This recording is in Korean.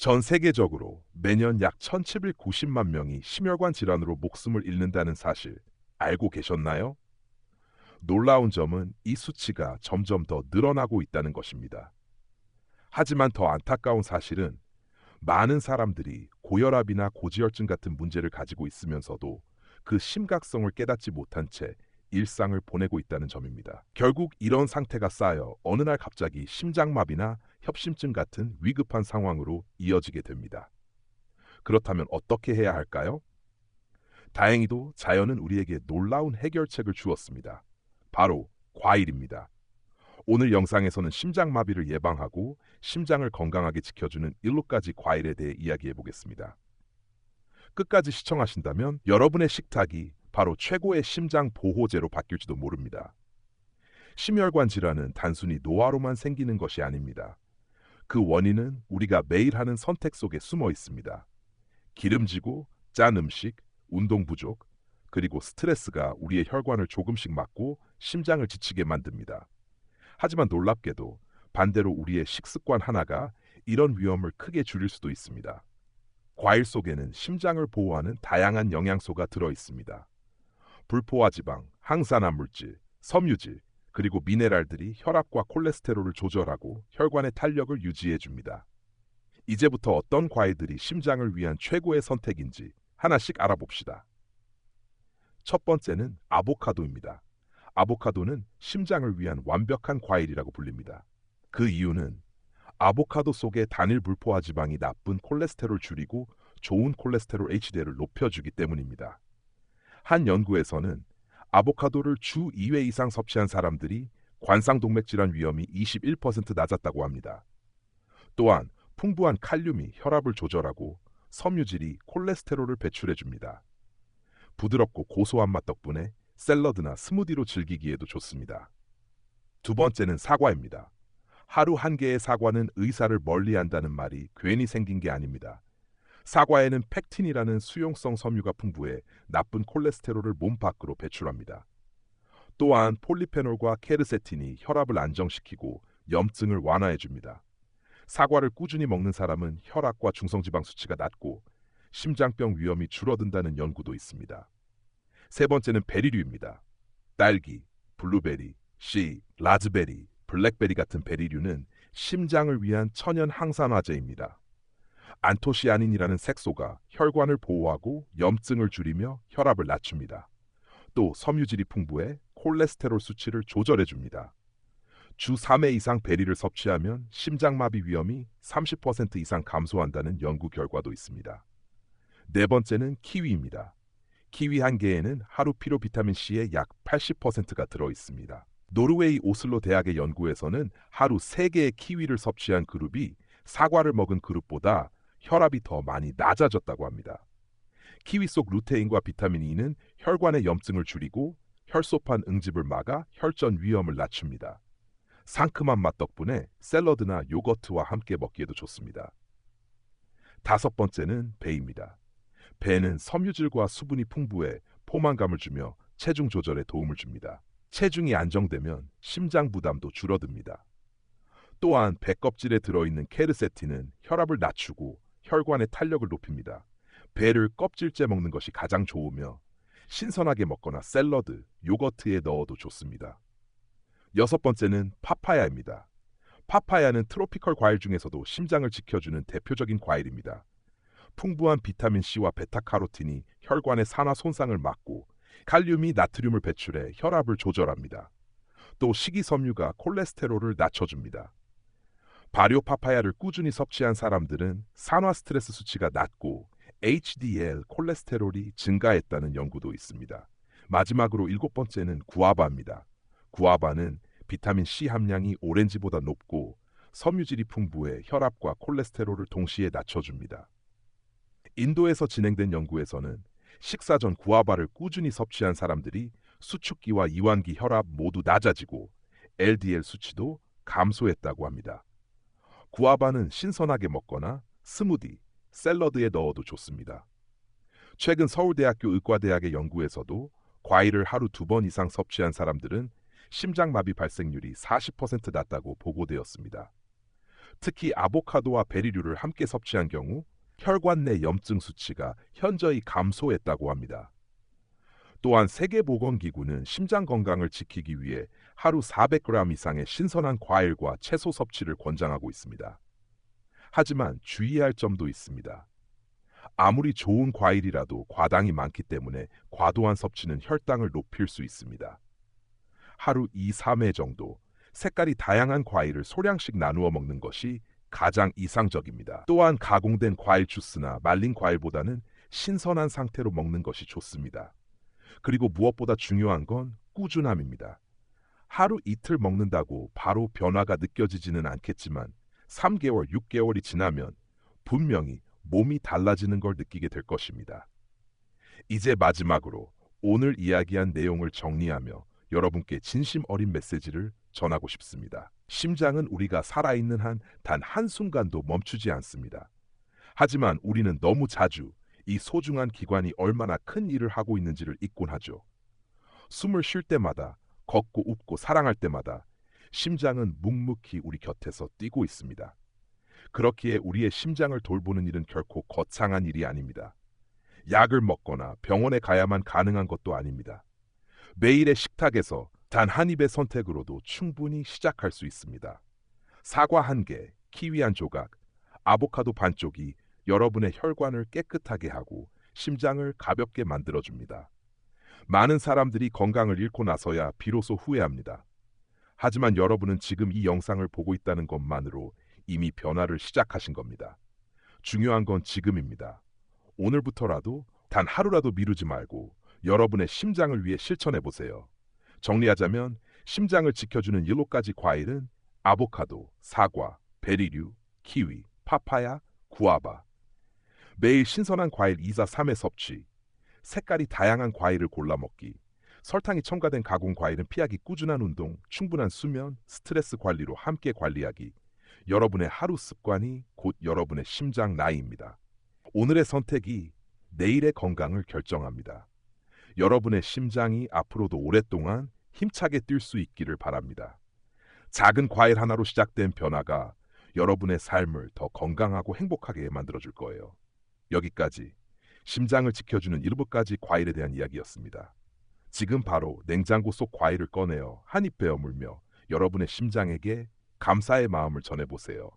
전 세계적으로 매년 약 1790만 명이 심혈관 질환으로 목숨을 잃는다는 사실 알고 계셨나요? 놀라운 점은 이 수치가 점점 더 늘어나고 있다는 것입니다. 하지만 더 안타까운 사실은 많은 사람들이 고혈압이나 고지혈증 같은 문제를 가지고 있으면서도 그 심각성을 깨닫지 못한 채 일상을 보내고 있다는 점입니다. 결국 이런 상태가 쌓여 어느 날 갑자기 심장마비나 협심증 같은 위급한 상황으로 이어지게 됩니다. 그렇다면 어떻게 해야 할까요? 다행히도 자연은 우리에게 놀라운 해결책을 주었습니다. 바로 과일입니다. 오늘 영상에서는 심장마비를 예방하고 심장을 건강하게 지켜주는 7가지 과일에 대해 이야기해 보겠습니다. 끝까지 시청하신다면 여러분의 식탁이 바로 최고의 심장 보호제로 바뀔지도 모릅니다. 심혈관 질환은 단순히 노화로만 생기는 것이 아닙니다. 그 원인은 우리가 매일 하는 선택 속에 숨어 있습니다. 기름지고 짠 음식, 운동 부족, 그리고 스트레스가 우리의 혈관을 조금씩 막고 심장을 지치게 만듭니다. 하지만 놀랍게도 반대로 우리의 식습관 하나가 이런 위험을 크게 줄일 수도 있습니다. 과일 속에는 심장을 보호하는 다양한 영양소가 들어 있습니다. 불포화 지방, 항산화 물질, 섬유질, 그리고 미네랄들이 혈압과 콜레스테롤을 조절하고 혈관의 탄력을 유지해 줍니다. 이제부터 어떤 과일들이 심장을 위한 최고의 선택인지 하나씩 알아봅시다. 첫 번째는 아보카도입니다. 아보카도는 심장을 위한 완벽한 과일이라고 불립니다. 그 이유는 아보카도 속의 단일 불포화 지방이 나쁜 콜레스테롤을 줄이고 좋은 콜레스테롤 HDL을 높여주기 때문입니다. 한 연구에서는 아보카도를 주 2회 이상 섭취한 사람들이 관상동맥 질환 위험이 21% 낮았다고 합니다. 또한 풍부한 칼륨이 혈압을 조절하고 섬유질이 콜레스테롤을 배출해줍니다. 부드럽고 고소한 맛 덕분에 샐러드나 스무디로 즐기기에도 좋습니다. 두 번째는 사과입니다. 하루 한 개의 사과는 의사를 멀리한다는 말이 괜히 생긴 게 아닙니다. 사과에는 펙틴이라는 수용성 섬유가 풍부해 나쁜 콜레스테롤을 몸 밖으로 배출합니다. 또한 폴리페놀과 케르세틴이 혈압을 안정시키고 염증을 완화해줍니다. 사과를 꾸준히 먹는 사람은 혈압과 중성지방 수치가 낮고 심장병 위험이 줄어든다는 연구도 있습니다. 세 번째는 베리류입니다. 딸기, 블루베리, 씨, 라즈베리, 블랙베리 같은 베리류는 심장을 위한 천연 항산화제입니다. 안토시아닌이라는 색소가 혈관을 보호하고 염증을 줄이며 혈압을 낮춥니다. 또 섬유질이 풍부해 콜레스테롤 수치를 조절해 줍니다. 주 3회 이상 베리를 섭취하면 심장마비 위험이 30% 이상 감소한다는 연구 결과도 있습니다. 네 번째는 키위입니다. 키위 한 개에는 하루 필요 비타민 C의 약 80%가 들어 있습니다. 노르웨이 오슬로 대학의 연구에서는 하루 3개의 키위를 섭취한 그룹이 사과를 먹은 그룹보다 혈압이 더 많이 낮아졌다고 합니다. 키위 속 루테인과 비타민 E는 혈관의 염증을 줄이고 혈소판 응집을 막아 혈전 위험을 낮춥니다. 상큼한 맛 덕분에 샐러드나 요거트와 함께 먹기에도 좋습니다. 다섯 번째는 배입니다. 배는 섬유질과 수분이 풍부해 포만감을 주며 체중 조절에 도움을 줍니다. 체중이 안정되면 심장 부담도 줄어듭니다. 또한 배 껍질에 들어있는 케르세틴은 혈압을 낮추고 혈관의 탄력을 높입니다. 배를 껍질째 먹는 것이 가장 좋으며 신선하게 먹거나 샐러드, 요거트에 넣어도 좋습니다. 여섯 번째는 파파야입니다. 파파야는 트로피컬 과일 중에서도 심장을 지켜주는 대표적인 과일입니다. 풍부한 비타민C와 베타카로틴이 혈관의 산화 손상을 막고 칼륨이 나트륨을 배출해 혈압을 조절합니다. 또 식이섬유가 콜레스테롤을 낮춰줍니다. 발효 파파야를 꾸준히 섭취한 사람들은 산화 스트레스 수치가 낮고 HDL 콜레스테롤이 증가했다는 연구도 있습니다. 마지막으로 7번째는 구아바입니다. 구아바는 비타민 C 함량이 오렌지보다 높고 섬유질이 풍부해 혈압과 콜레스테롤을 동시에 낮춰줍니다. 인도에서 진행된 연구에서는 식사 전 구아바를 꾸준히 섭취한 사람들이 수축기와 이완기 혈압 모두 낮아지고 LDL 수치도 감소했다고 합니다. 구아바는 신선하게 먹거나 스무디, 샐러드에 넣어도 좋습니다. 최근 서울대학교 의과대학의 연구에서도 과일을 하루 2번 이상 섭취한 사람들은 심장마비 발생률이 40% 낮다고 보고되었습니다. 특히 아보카도와 베리류를 함께 섭취한 경우 혈관 내 염증 수치가 현저히 감소했다고 합니다. 또한 세계보건기구는 심장 건강을 지키기 위해 하루 400g 이상의 신선한 과일과 채소 섭취를 권장하고 있습니다. 하지만 주의할 점도 있습니다. 아무리 좋은 과일이라도 과당이 많기 때문에 과도한 섭취는 혈당을 높일 수 있습니다. 하루 2, 3회 정도 색깔이 다양한 과일을 소량씩 나누어 먹는 것이 가장 이상적입니다. 또한 가공된 과일 주스나 말린 과일보다는 신선한 상태로 먹는 것이 좋습니다. 그리고 무엇보다 중요한 건 꾸준함입니다. 하루 이틀 먹는다고 바로 변화가 느껴지지는 않겠지만 3개월, 6개월이 지나면 분명히 몸이 달라지는 걸 느끼게 될 것입니다. 이제 마지막으로 오늘 이야기한 내용을 정리하며 여러분께 진심 어린 메시지를 전하고 싶습니다. 심장은 우리가 살아있는 한 단 한순간도 멈추지 않습니다. 하지만 우리는 너무 자주 이 소중한 기관이 얼마나 큰 일을 하고 있는지를 잊곤 하죠. 숨을 쉴 때마다, 걷고 웃고 사랑할 때마다 심장은 묵묵히 우리 곁에서 뛰고 있습니다. 그렇기에 우리의 심장을 돌보는 일은 결코 거창한 일이 아닙니다. 약을 먹거나 병원에 가야만 가능한 것도 아닙니다. 매일의 식탁에서 단 한 입의 선택으로도 충분히 시작할 수 있습니다. 사과 한 개, 키위 한 조각, 아보카도 반쪽이 여러분의 혈관을 깨끗하게 하고 심장을 가볍게 만들어줍니다. 많은 사람들이 건강을 잃고 나서야 비로소 후회합니다. 하지만 여러분은 지금 이 영상을 보고 있다는 것만으로 이미 변화를 시작하신 겁니다. 중요한 건 지금입니다. 오늘부터라도 단 하루라도 미루지 말고 여러분의 심장을 위해 실천해 보세요. 정리하자면 심장을 지켜주는 7가지 과일은 아보카도, 사과, 베리류, 키위, 파파야, 구아바. 매일 신선한 과일 2사 3회 섭취, 색깔이 다양한 과일을 골라 먹기, 설탕이 첨가된 가공 과일은 피하기, 꾸준한 운동, 충분한 수면, 스트레스 관리로 함께 관리하기. 여러분의 하루 습관이 곧 여러분의 심장 나이입니다. 오늘의 선택이 내일의 건강을 결정합니다. 여러분의 심장이 앞으로도 오랫동안 힘차게 뛸 수 있기를 바랍니다. 작은 과일 하나로 시작된 변화가 여러분의 삶을 더 건강하고 행복하게 만들어줄 거예요. 여기까지 심장을 지켜주는 7가지 과일에 대한 이야기였습니다. 지금 바로 냉장고 속 과일을 꺼내어 한 입 베어 물며 여러분의 심장에게 감사의 마음을 전해보세요.